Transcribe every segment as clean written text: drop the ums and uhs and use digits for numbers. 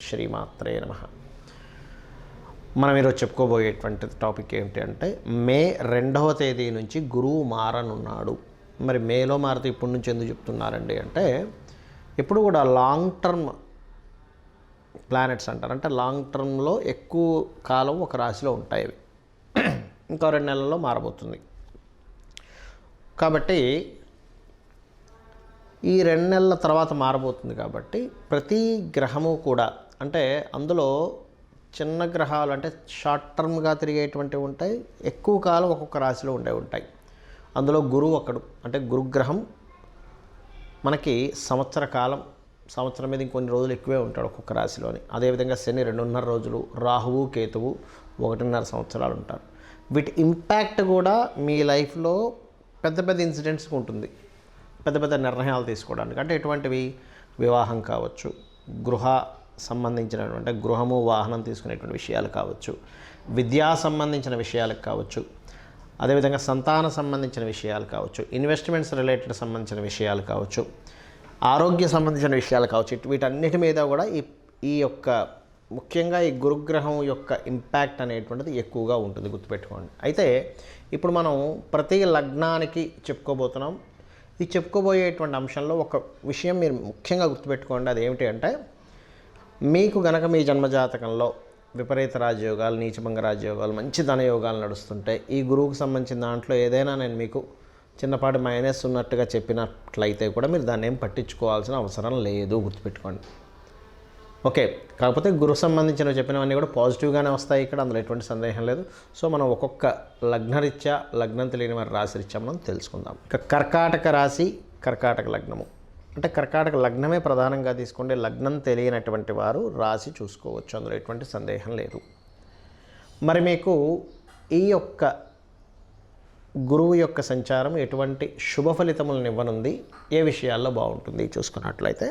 శ్రీమాత్రే నమః. మనం ఈరోజు చెప్పుకోబోయేటువంటి టాపిక్ ఏమిటి అంటే మే 2వ తేదీ నుంచి గురువు మారనున్నాడు. మరి మేలో మారితే ఇప్పటి నుంచి ఎందుకు చెప్తున్నారండి అంటే ఎప్పుడు కూడా లాంగ్ టర్మ్ ప్లానెట్స్ అంటారు. అంటే లాంగ్ టర్మ్లో ఎక్కువ కాలం ఒక రాశిలో ఉంటాయి. అవి ఇంకో 2 నెలల్లో మారబోతుంది. కాబట్టి ఈ 2 నెలల తర్వాత మారబోతుంది. కాబట్టి ప్రతి గ్రహము కూడా అంటే అందులో చిన్న గ్రహాలు అంటే షార్ట్ టర్మ్గా తిరిగేటువంటివి ఉంటాయి, ఎక్కువ కాలం ఒక్కొక్క రాశిలో ఉంటాయి. అందులో గురువు ఒకడు. అంటే గురుగ్రహం మనకి సంవత్సరం మీద ఇంకొన్ని రోజులు ఎక్కువే ఉంటాడు ఒక్కొక్క రాశిలోని. అదేవిధంగా శని 2.5 రోజులు, రాహువు కేతువు 1.5 సంవత్సరాలు ఉంటారు. వీటి ఇంపాక్ట్ కూడా మీ లైఫ్లో పెద్ద ఇన్సిడెంట్స్కి ఉంటుంది, పెద్ద నిర్ణయాలు తీసుకోవడానికి. అంటే ఎటువంటివి? వివాహం కావచ్చు, గృహ సంబంధించినటువంటి గృహము వాహనం తీసుకునేటువంటి విషయాలు కావచ్చు, విద్యా సంబంధించిన విషయాలకు కావచ్చు, అదేవిధంగా సంతాన సంబంధించిన విషయాలు కావచ్చు, ఇన్వెస్ట్మెంట్స్ రిలేటెడ్ సంబంధించిన విషయాలు కావచ్చు, ఆరోగ్య సంబంధించిన విషయాలు కావచ్చు. వీటన్నిటి మీద కూడా ఈ యొక్క ముఖ్యంగా ఈ గురుగ్రహం యొక్క ఇంపాక్ట్ అనేటువంటిది ఎక్కువగా ఉంటుంది, గుర్తుపెట్టుకోండి. అయితే ఇప్పుడు మనం ప్రతి లగ్నానికి చెప్పుకోబోతున్నాం. ఈ చెప్పుకోబోయేటువంటి అంశంలో ఒక విషయం మీరు ముఖ్యంగా గుర్తుపెట్టుకోండి. అది ఏమిటి అంటే మీకు గనక మీ జన్మజాతకంలో విపరీత రాజయోగాలు, నీచభంగ రాజయోగాలు, మంచి ధనయోగాలు నడుస్తుంటే ఈ గురువుకు సంబంధించిన దాంట్లో ఏదైనా నేను మీకు చిన్నపాటి మైనస్ ఉన్నట్టుగా చెప్పినట్లయితే కూడా మీరు దాన్ని ఏం పట్టించుకోవాల్సిన అవసరం లేదు, గుర్తుపెట్టుకోండి. ఓకే. కాకపోతే గురువు సంబంధించినవి చెప్పినవన్నీ కూడా పాజిటివ్గానే వస్తాయి ఇక్కడ, అందులో ఎటువంటి సందేహం లేదు. సో మనం ఒక్కొక్క లగ్నరీత్యా, లగ్నం తెలియని వారి రాశిరీత్యా మనం తెలుసుకుందాం. ఇక కర్కాటక రాశి, కర్కాటక లగ్నము. అంటే కర్కాటక లగ్నమే ప్రధానంగా తీసుకుంటే లగ్నం తెలియనటువంటి వారు రాశి చూసుకోవచ్చు, అందులో ఎటువంటి సందేహం లేదు. మరి మీకు ఈ యొక్క గురువు యొక్క సంచారం ఎటువంటి శుభ ఫలితములను ఇవ్వనుంది, ఏ విషయాల్లో బాగుంటుంది చూసుకున్నట్లయితే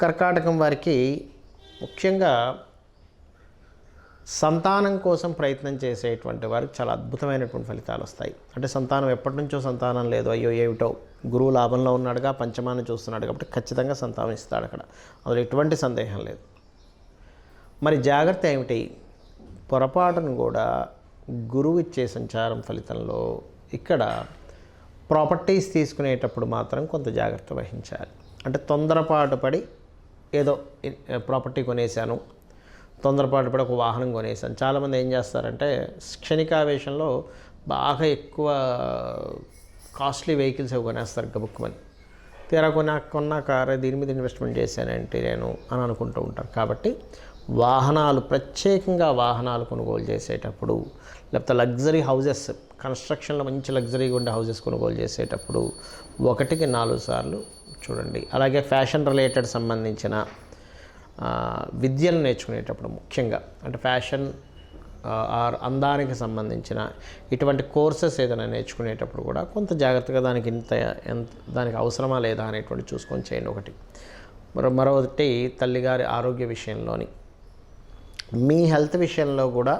కర్కాటకం వారికి ముఖ్యంగా సంతానం కోసం ప్రయత్నం చేసేటువంటి వారికి చాలా అద్భుతమైనటువంటి ఫలితాలు వస్తాయి. అంటే సంతానం ఎప్పటి నుంచో సంతానం లేదు, అయ్యో ఏమిటో, గురువు లాభంలో ఉన్నాడుగా, పంచమాన్ని చూస్తున్నాడు కాబట్టి ఖచ్చితంగా సంతానం ఇస్తాడు అక్కడ, అందులో ఎటువంటి సందేహం లేదు. మరి జాగ్రత్త ఏమిటి? పొరపాటును కూడా గురువు ఇచ్చే సంచారం ఫలితంలో ఇక్కడ ప్రాపర్టీస్ తీసుకునేటప్పుడు మాత్రం కొంత జాగ్రత్త వహించాలి. అంటే తొందరపాటు పడి ఏదో ప్రాపర్టీ కొనేసాను, తొందరపాటు పడి ఒక వాహనం కొనేసాను. చాలామంది ఏం చేస్తారంటే క్షణికావేశంలో బాగా ఎక్కువ కాస్ట్లీ వెహికల్స్ అవి కొనేస్తారు గబుక్కుమని. తీరా కొన్న కారు దీని మీద ఇన్వెస్ట్మెంట్ చేశానంటే నేను అని అనుకుంటూ ఉంటారు. కాబట్టి వాహనాలు, ప్రత్యేకంగా వాహనాలు కొనుగోలు చేసేటప్పుడు, లేకపోతే లగ్జరీ హౌజెస్, కన్స్ట్రక్షన్లో మంచి లగ్జరీగా ఉండే హౌజెస్ కొనుగోలు చేసేటప్పుడు 1కి 4 సార్లు చూడండి. అలాగే ఫ్యాషన్ రిలేటెడ్ సంబంధించిన విద్యలు నేర్చుకునేటప్పుడు ముఖ్యంగా, అంటే ఫ్యాషన్ ఆర్ అందానికి సంబంధించిన ఇటువంటి కోర్సెస్ ఏదైనా నేర్చుకునేటప్పుడు కూడా కొంత జాగ్రత్తగా దానికి దానికి అవసరమా లేదా అనేటువంటి చూసుకొని చేయండి. ఒకటి. మరొకటి తల్లిగారి ఆరోగ్య విషయంలోని, మీ హెల్త్ విషయంలో కూడా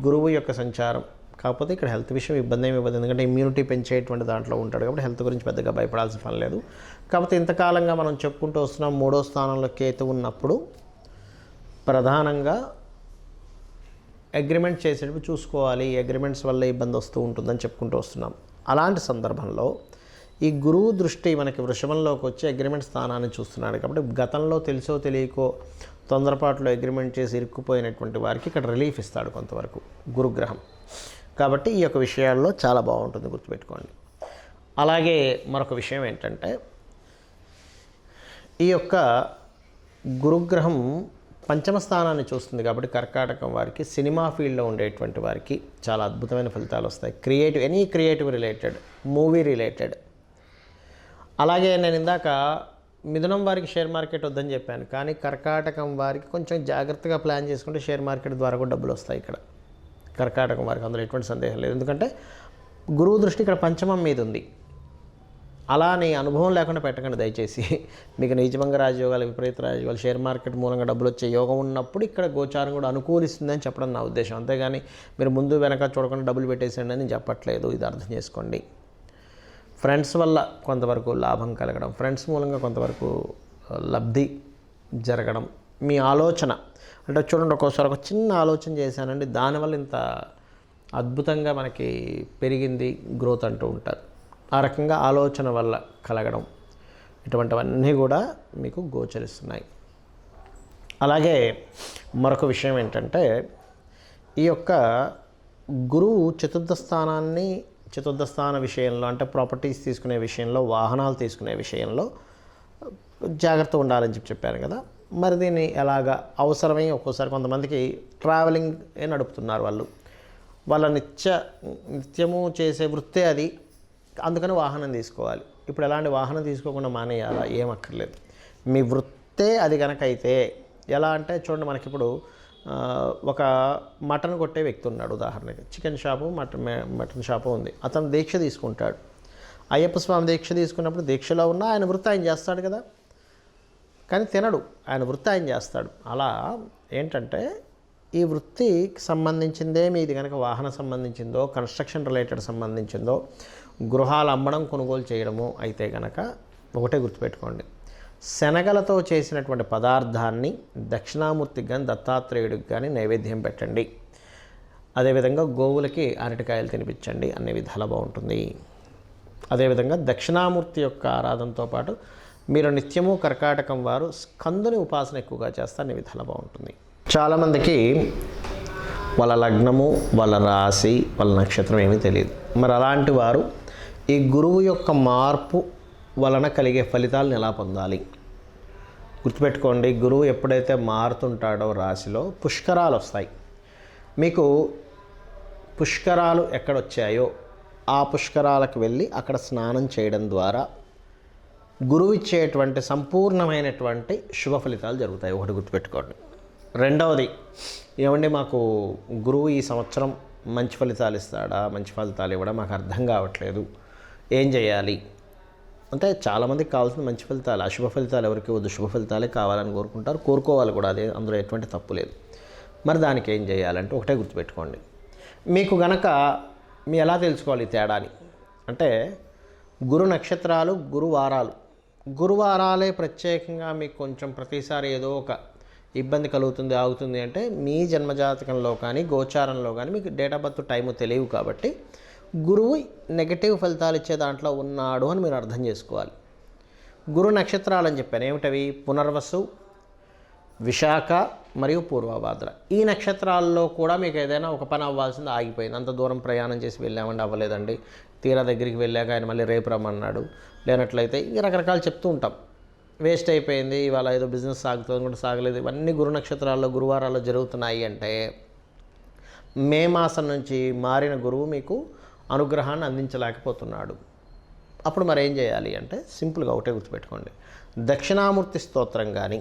గురువు యొక్క సంచారం. కాకపోతే ఇక్కడ హెల్త్ విషయం ఇబ్బంది ఏమి ఇవ్వదు, ఎందుకంటే ఇమ్యూనిటీ పెంచేటువంటి దాంట్లో ఉంటాడు కాబట్టి హెల్త్ గురించి పెద్దగా భయపడాల్సిన పని లేదు. కాకపోతే ఇంతకాలంగా మనం చెప్పుకుంటూ వస్తున్నాం 3వ స్థానంలో కేతు ఉన్నప్పుడు ప్రధానంగా అగ్రిమెంట్ చేసేటప్పుడు చూసుకోవాలి, అగ్రిమెంట్స్ వల్ల ఇబ్బంది వస్తూ ఉంటుందని చెప్పుకుంటూ వస్తున్నాం. అలాంటి సందర్భంలో ఈ గురువు దృష్టి మనకి వృషభంలోకి వచ్చి అగ్రిమెంట్ స్థానాన్ని చూస్తున్నాడు కాబట్టి గతంలో తెలుసో తెలియకో తొందరపాటులో అగ్రిమెంట్ చేసి ఇరుక్కుపోయినటువంటి వారికి ఇక్కడ రిలీఫ్ ఇస్తాడు కొంతవరకు గురుగ్రహం. కాబట్టి ఈ యొక్క విషయాల్లో చాలా బాగుంటుంది, గుర్తుపెట్టుకోండి. అలాగే మరొక విషయం ఏంటంటే ఈ యొక్క గురుగ్రహం పంచమ స్థానాన్ని చూస్తుంది కాబట్టి కర్కాటకం వారికి సినిమా ఫీల్డ్లో ఉండేటువంటి వారికి చాలా అద్భుతమైన ఫలితాలు వస్తాయి. Any creative related, movie related. అలాగే నేను ఇందాక మిథునం వారికి షేర్ మార్కెట్ వద్దని చెప్పాను, కానీ కర్కాటకం వారికి కొంచెం జాగ్రత్తగా ప్లాన్ చేసుకుంటే షేర్ మార్కెట్ ద్వారా కూడా డబ్బులు వస్తాయి ఇక్కడ కర్కాటకం వారికి, అందులో ఎటువంటి సందేహం లేదు. ఎందుకంటే గురువు దృష్టి ఇక్కడ పంచమం మీద ఉంది. అలా నీ అనుభవం లేకుండా పెట్టకండి దయచేసి. మీకు నీచభంగ రాజయోగాలు, విపరీత రాజయోగాలు, షేర్ మార్కెట్ మూలంగా డబ్బులు వచ్చే యోగం ఉన్నప్పుడు ఇక్కడ గోచారం కూడా అనుకూలిస్తుందని చెప్పడం నా ఉద్దేశం. అంతేగాని మీరు ముందు వెనక చూడకుండా డబ్బులు పెట్టేసేయండి అని చెప్పట్లేదు, ఇది అర్థం చేసుకోండి. ఫ్రెండ్స్ వల్ల కొంతవరకు లాభం కలగడం, ఫ్రెండ్స్ మూలంగా కొంతవరకు లబ్ధి జరగడం, మీ ఆలోచన అంటే చూడండి, ఒక్కోసారి ఒక చిన్న ఆలోచన చేశానండి, దానివల్ల ఇంత అద్భుతంగా మనకి పెరిగింది గ్రోత్ అంటూ ఉంటారు. ఆ రకంగా ఆలోచన వల్ల కలగడం ఇటువంటివన్నీ కూడా మీకు గోచరిస్తున్నాయి. అలాగే మరొక విషయం ఏంటంటే, ఈ యొక్క గురువు చతుర్థ స్థాన విషయంలో అంటే ప్రాపర్టీస్ తీసుకునే విషయంలో, వాహనాలు తీసుకునే విషయంలో జాగ్రత్త ఉండాలని చెప్పాను కదా. మరి దీన్ని ఎలాగా అవసరమై ఒక్కోసారి కొంతమందికి ట్రావెలింగ్ నడుపుతున్నారు వాళ్ళ నిత్యము చేసే వృత్తే అది, అందుకని వాహనం తీసుకోవాలి. ఇప్పుడు ఎలాంటి వాహనం తీసుకోకుండా మానేయాలా? ఏం అక్కర్లేదు. మీ వృత్తే అది కనుక అయితే ఎలా అంటే చూడండి, మనకిప్పుడు ఒక మటన్ కొట్టే వ్యక్తి ఉన్నాడు, ఉదాహరణకి చికెన్ షాపు మటన్ షాపు ఉంది. అతను దీక్ష తీసుకుంటాడు. అయ్యప్ప స్వామి దీక్ష తీసుకున్నప్పుడు దీక్షలో ఉన్న ఆయన వృత్తి ఆయన చేస్తాడు కదా, కానీ తినడు, ఆయన వృత్తి ఆయన చేస్తాడు. అలా ఏంటంటే ఈ వృత్తికి సంబంధించిందే మీది కనుక వాహన సంబంధించిందో, కన్స్ట్రక్షన్ రిలేటెడ్ సంబంధించిందో, గృహాలు అమ్మడం కొనుగోలు చేయడము అయితే కనుక ఒకటే గుర్తుపెట్టుకోండి, శనగలతో చేసినటువంటి పదార్థాన్ని దక్షిణామూర్తికి కానీ దత్తాత్రేయుడికి కానీ నైవేద్యం పెట్టండి. అదేవిధంగా గోవులకి అరటికాయలు తినిపించండి, అన్ని విధాలా బాగుంటుంది. అదేవిధంగా దక్షిణామూర్తి యొక్క ఆరాధనతో పాటు మీరు నిత్యము కర్కాటకం వారు స్కందుని ఉపాసన ఎక్కువగా చేస్తే అన్ని విధాలా బాగుంటుంది. చాలామందికి వాళ్ళ లగ్నము, వాళ్ళ రాశి, వాళ్ళ నక్షత్రం ఏమీ తెలియదు. మరి అలాంటి వారు ఈ గురువు యొక్క మార్పు వలన కలిగే ఫలితాలను ఎలా పొందాలి? గుర్తుపెట్టుకోండి, గురువు ఎప్పుడైతే మారుతుంటాడో రాశిలో పుష్కరాలు వస్తాయి. మీకు పుష్కరాలు ఎక్కడొచ్చాయో ఆ పుష్కరాలకు వెళ్ళి అక్కడ స్నానం చేయడం ద్వారా గురువు ఇచ్చేటువంటి సంపూర్ణమైనటువంటి శుభ ఫలితాలు జరుగుతాయి. ఒకటి గుర్తుపెట్టుకోండి. రెండవది, ఏమండి మాకు గురువు ఈ సంవత్సరం మంచి ఫలితాలు ఇస్తాడా, మంచి ఫలితాలు ఇవ్వడా మాకు అర్థం కావట్లేదు, ఏం చేయాలి అంటే చాలామందికి కావాల్సిన మంచి ఫలితాలు, అశుభ ఫలితాలు ఎవరికి వద్దు, శుభ ఫలితాలే కావాలని కోరుకుంటారు, కోరుకోవాలి కూడా, అదే అందులో ఎటువంటి తప్పు లేదు. మరి దానికి ఏం చేయాలంటే ఒకటే గుర్తుపెట్టుకోండి. మీకు గనక మీ ఎలా తెలుసుకోవాలి తేడాని అంటే, గురు నక్షత్రాలు, గురువారాలే ప్రత్యేకంగా మీకు కొంచెం ప్రతిసారి ఏదో ఒక ఇబ్బంది కలుగుతుంది, ఆగుతుంది అంటే మీ జన్మజాతకంలో కానీ గోచారంలో కానీ మీకు డేట్ ఆఫ్ బర్త్ టైము తెలియవు కాబట్టి గురువు నెగటివ్ ఫలితాలు ఇచ్చే దాంట్లో ఉన్నాడు అని మీరు అర్థం చేసుకోవాలి. గురు నక్షత్రాలు అని చెప్పాను, ఏమిటవి? పునర్వసు, విశాఖ మరియు పూర్వభాద్ర. ఈ నక్షత్రాల్లో కూడా మీకు ఏదైనా ఒక పని అవ్వాల్సింది ఆగిపోయింది. అంత దూరం ప్రయాణం చేసి వెళ్ళామండి, అవ్వలేదండి, తీరా దగ్గరికి వెళ్ళాక ఆయన మళ్ళీ రేపు రమ్మన్నాడు, లేనట్లయితే ఇక రకరకాలు చెప్తూ ఉంటాం, వేస్ట్ అయిపోయింది, ఇవాళ ఏదో బిజినెస్ సాగుతుంది కూడా సాగలేదు. ఇవన్నీ గురు నక్షత్రాల్లో గురువారాల్లో జరుగుతున్నాయి అంటే మే మాసం నుంచి మారిన గురువు మీకు అనుగ్రహాన్ని అందించలేకపోతున్నాడు. అప్పుడు మరి ఏం చేయాలి అంటే సింపుల్గా ఒకటే గుర్తుపెట్టుకోండి, దక్షిణామూర్తి స్తోత్రం కానీ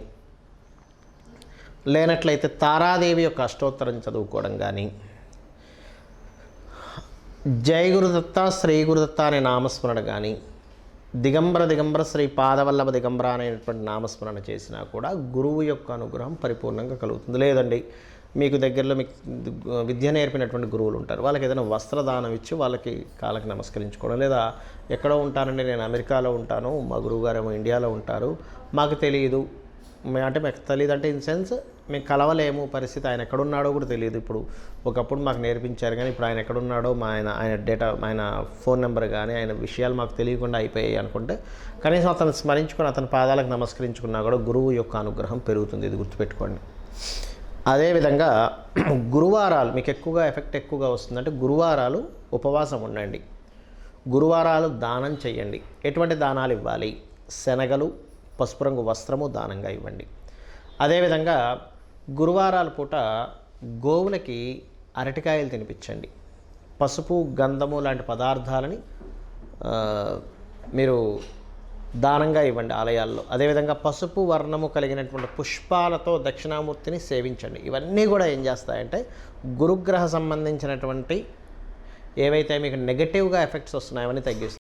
లేనట్లయితే తారాదేవి యొక్క అష్టోత్తరం చదువుకోవడం కానీ, జై గురుదత్త శ్రీ గురుదత్త అనే నామస్మరణ కానీ, దిగంబర శ్రీ పాదవల్లభ దిగంబర అనేటువంటి నామస్మరణ చేసినా కూడా గురువు యొక్క అనుగ్రహం పరిపూర్ణంగా కలుగుతుంది. లేదండి మీకు దగ్గరలో మీకు విద్య నేర్పినటువంటి గురువులు ఉంటారు, వాళ్ళకి ఏదైనా వస్త్రదానం ఇచ్చి వాళ్ళకి కాళ్ళకి నమస్కరించుకోవడం, లేదా ఎక్కడో ఉంటానండి నేను అమెరికాలో ఉంటాను, మా గురువుగారు ఏమో ఇండియాలో ఉంటారు, మాకు తెలియదు అంటే మాకు తెలియదు అంటే ఇన్ సెన్స్ మేము కలవలేము, పరిస్థితి ఆయన ఎక్కడున్నాడో కూడా తెలియదు. ఇప్పుడు ఒకప్పుడు మాకు నేర్పించారు కానీ ఇప్పుడు ఆయన ఎక్కడున్నాడో ఆయన ఫోన్ నెంబర్ కానీ ఆయన విషయాలు మాకు తెలియకుండా అయిపోయాయి అనుకుంటే కనీసం అతను స్మరించుకొని అతని పాదాలకు నమస్కరించుకున్నా కూడా గురువు యొక్క అనుగ్రహం పెరుగుతుంది. ఇది గుర్తుపెట్టుకోండి. అదేవిధంగా గురువారాలు మీకు ఎఫెక్ట్ ఎక్కువగా వస్తుందంటే గురువారాలు ఉపవాసం ఉండండి, గురువారాలు దానం చేయండి. ఎటువంటి దానాలు ఇవ్వాలి? శనగలు, పసుపు రంగు వస్త్రము దానంగా ఇవ్వండి. అదేవిధంగా గురువారాల పూట గోవులకి అరటికాయలు తినిపించండి. పసుపు, గంధము లాంటి పదార్థాలని మీరు దానంగా ఇవ్వండి ఆలయాల్లో. అదేవిధంగా పసుపు వర్ణము కలిగినటువంటి పుష్పాలతో దక్షిణామూర్తిని సేవించండి. ఇవన్నీ కూడా ఏం చేస్తాయంటే గురుగ్రహ సంబంధించినటువంటి ఏవైతే మీకు నెగటివ్గా ఎఫెక్ట్స్ వస్తున్నాయో అవన్నీ తగ్గిస్తాయి.